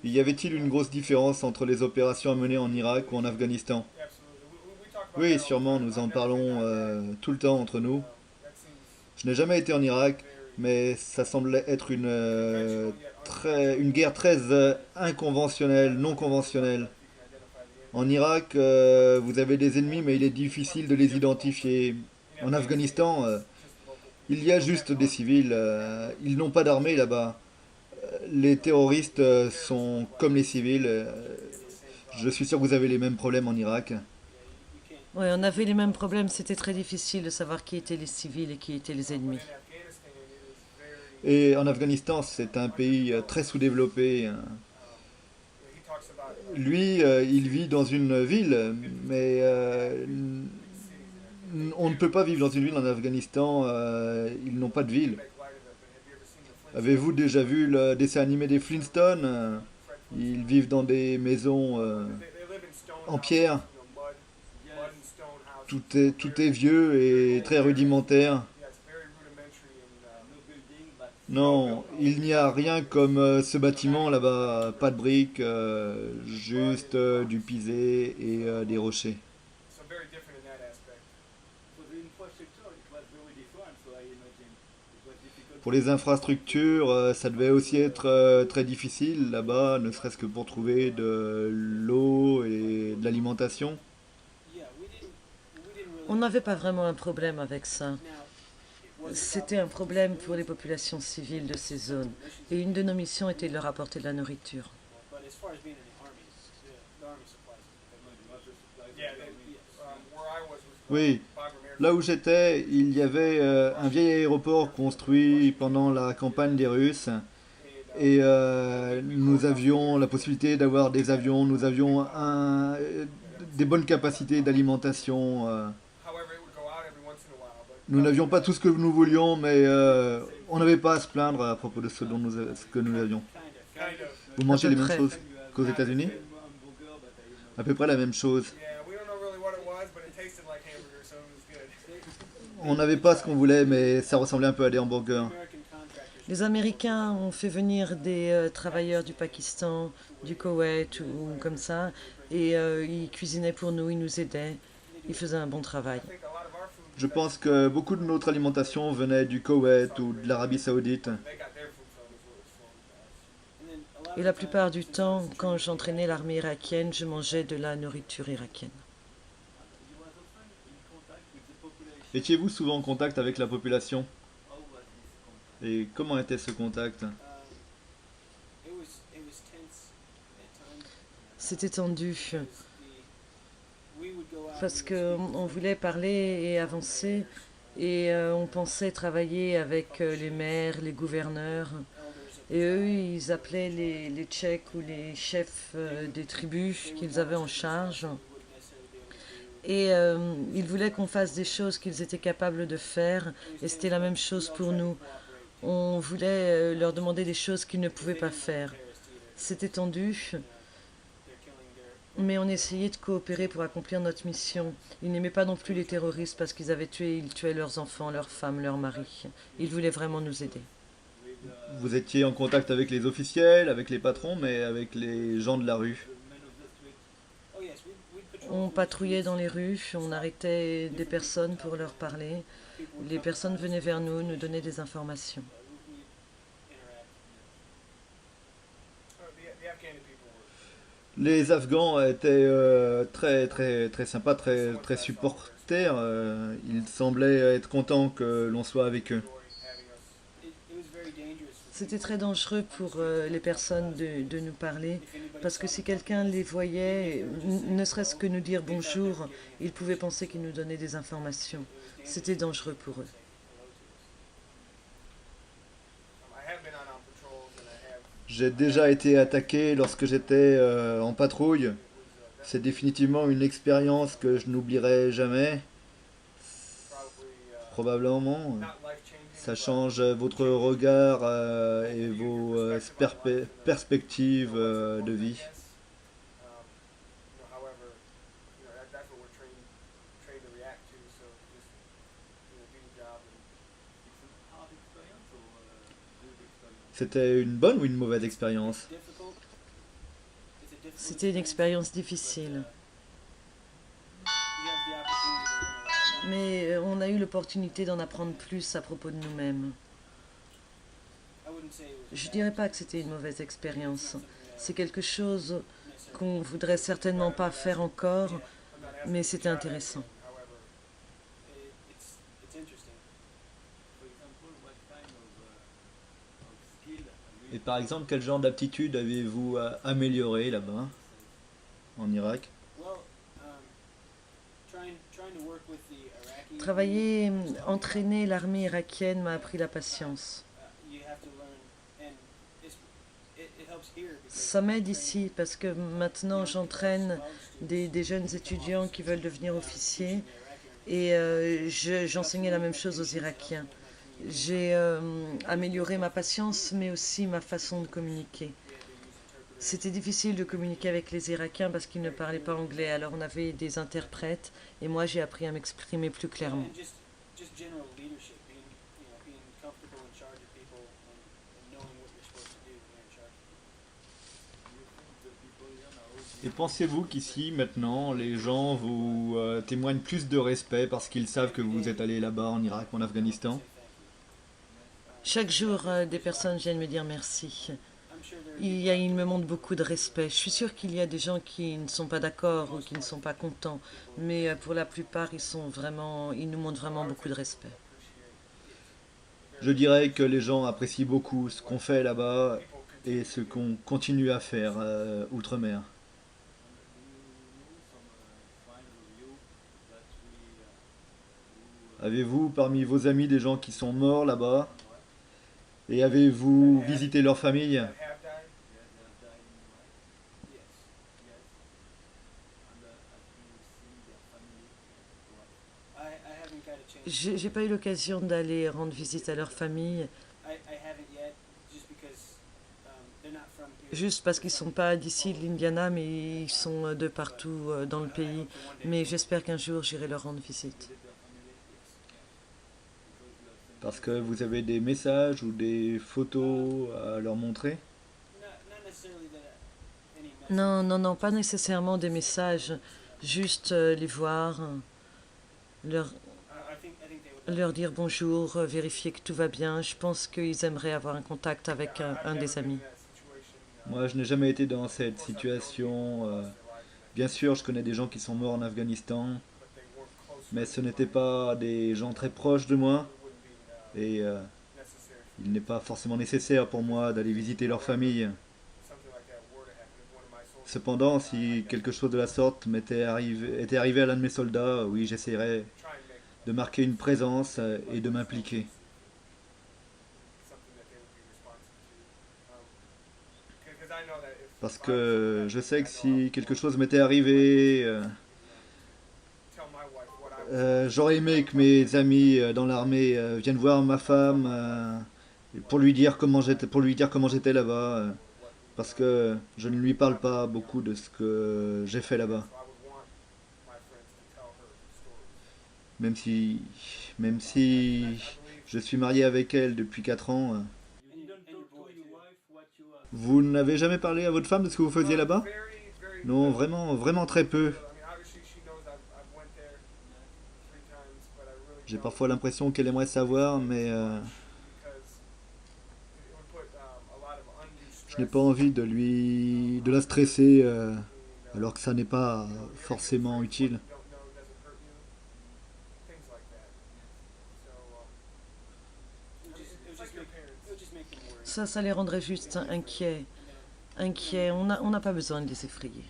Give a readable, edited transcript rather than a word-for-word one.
Y avait-il une grosse différence entre les opérations à mener en Irak ou en Afghanistan? Oui, sûrement, nous en parlons tout le temps entre nous. Je n'ai jamais été en Irak, mais ça semblait être une guerre très inconventionnelle, non conventionnelle. En Irak, vous avez des ennemis, mais il est difficile de les identifier. En Afghanistan, il y a juste des civils. Ils n'ont pas d'armée là-bas. Les terroristes sont comme les civils. Je suis sûr que vous avez les mêmes problèmes en Irak. Oui, on avait les mêmes problèmes, c'était très difficile de savoir qui étaient les civils et qui étaient les ennemis. Et en Afghanistan, c'est un pays très sous-développé. Lui, il vit dans une ville, mais on ne peut pas vivre dans une ville en Afghanistan. Ils n'ont pas de ville. Avez-vous déjà vu le dessin animé des Flintstones? Ils vivent dans des maisons en pierre. Tout est vieux et très rudimentaire. Non, il n'y a rien comme ce bâtiment là-bas. Pas de briques, juste du pisé et des rochers. Pour les infrastructures, ça devait aussi être très difficile là-bas, ne serait-ce que pour trouver de l'eau et de l'alimentation. On n'avait pas vraiment un problème avec ça. C'était un problème pour les populations civiles de ces zones. Et une de nos missions était de leur apporter de la nourriture. Oui, là où j'étais, il y avait un vieil aéroport construit pendant la campagne des Russes. Et nous avions la possibilité d'avoir des avions, nous avions des bonnes capacités d'alimentation. Nous n'avions pas tout ce que nous voulions, mais on n'avait pas à se plaindre à propos de ce que nous avions. Vous À mangez peu les mêmes près. choses qu'aux États-Unis? À peu près la même chose. On n'avait pas ce qu'on voulait, mais ça ressemblait un peu à des hamburgers. Les Américains ont fait venir des travailleurs du Pakistan, du Koweït ou comme ça, et ils cuisinaient pour nous, ils nous aidaient, ils faisaient un bon travail. Je pense que beaucoup de notre alimentation venait du Koweït ou de l'Arabie Saoudite. Et la plupart du temps, quand j'entraînais l'armée irakienne, je mangeais de la nourriture irakienne. Étiez-vous souvent en contact avec la population? Et comment était ce contact? C'était tendu parce qu'on voulait parler et avancer et on pensait travailler avec les maires, les gouverneurs. Et eux, ils appelaient les Tchèques ou les chefs des tribus qu'ils avaient en charge. Et ils voulaient qu'on fasse des choses qu'ils étaient capables de faire. Et c'était la même chose pour nous. On voulait leur demander des choses qu'ils ne pouvaient pas faire. C'était tendu, mais on essayait de coopérer pour accomplir notre mission. Ils n'aimaient pas non plus les terroristes parce ils tuaient leurs enfants, leurs femmes, leurs maris. Ils voulaient vraiment nous aider. Vous étiez en contact avec les officiels, avec les patrons, mais avec les gens de la rue. On patrouillait dans les rues, on arrêtait des personnes pour leur parler. Les personnes venaient vers nous, nous donnaient des informations. Les Afghans étaient très très très sympas, très très supporters. Ils semblaient être contents que l'on soit avec eux. C'était très dangereux pour les personnes de nous parler, parce que si quelqu'un les voyait, ne serait-ce que nous dire bonjour, ils pouvaient penser qu'ils nous donnaient des informations. C'était dangereux pour eux. J'ai déjà été attaqué lorsque j'étais en patrouille. C'est définitivement une expérience que je n'oublierai jamais. Probablement. Ça change votre regard et vos perspectives de vie. C'était une bonne ou une mauvaise expérience? C'était une expérience difficile. Mais on a eu l'opportunité d'en apprendre plus à propos de nous-mêmes. Je ne dirais pas que c'était une mauvaise expérience. C'est quelque chose qu'on voudrait certainement pas faire encore, mais c'était intéressant. Et par exemple, quel genre d'aptitude avez-vous amélioré là-bas, en Irak? Travailler, entraîner l'armée irakienne m'a appris la patience. Ça m'aide ici parce que maintenant j'entraîne des jeunes étudiants qui veulent devenir officiers et j'enseignais la même chose aux Irakiens. J'ai amélioré ma patience mais aussi ma façon de communiquer. C'était difficile de communiquer avec les Irakiens parce qu'ils ne parlaient pas anglais, alors on avait des interprètes et moi j'ai appris à m'exprimer plus clairement. Et pensez-vous qu'ici, maintenant, les gens vous témoignent plus de respect parce qu'ils savent que vous êtes allé là-bas en Irak ou en Afghanistan? Chaque jour, des personnes viennent me dire merci. Il me montre beaucoup de respect. Je suis sûre qu'il y a des gens qui ne sont pas d'accord ou qui ne sont pas contents, mais pour la plupart, ils nous montrent vraiment beaucoup de respect. Je dirais que les gens apprécient beaucoup ce qu'on fait là-bas et ce qu'on continue à faire outre-mer. Avez-vous parmi vos amis des gens qui sont morts là-bas? Et avez-vous visité leur famille? J'ai pas eu l'occasion d'aller rendre visite à leur famille, juste parce qu'ils sont pas d'ici, de l'Indiana, mais ils sont de partout dans le pays. Mais j'espère qu'un jour j'irai leur rendre visite. Parce que vous avez des messages ou des photos à leur montrer? Non, non, non, pas nécessairement des messages, juste les voir, leur, leur dire bonjour, vérifier que tout va bien. Je pense qu'ils aimeraient avoir un contact avec un des amis. Moi, je n'ai jamais été dans cette situation. Bien sûr, je connais des gens qui sont morts en Afghanistan, mais ce n'étaient pas des gens très proches de moi. Et il n'est pas forcément nécessaire pour moi d'aller visiter leur famille. Cependant, si quelque chose de la sorte était arrivé à l'un de mes soldats, oui, j'essaierais de marquer une présence et de m'impliquer. Parce que je sais que si quelque chose m'était arrivé, j'aurais aimé que mes amis dans l'armée viennent voir ma femme pour lui dire comment j'étais là-bas, parce que je ne lui parle pas beaucoup de ce que j'ai fait là-bas. Même si, même si je suis marié avec elle depuis 4 ans. Vous n'avez jamais parlé à votre femme de ce que vous faisiez là-bas? Non, vraiment, vraiment très peu. J'ai parfois l'impression qu'elle aimerait savoir, mais je n'ai pas envie de la stresser, alors que ça n'est pas forcément utile. Ça les rendrait juste inquiets. Inquiets, on n'a pas besoin de les effrayer.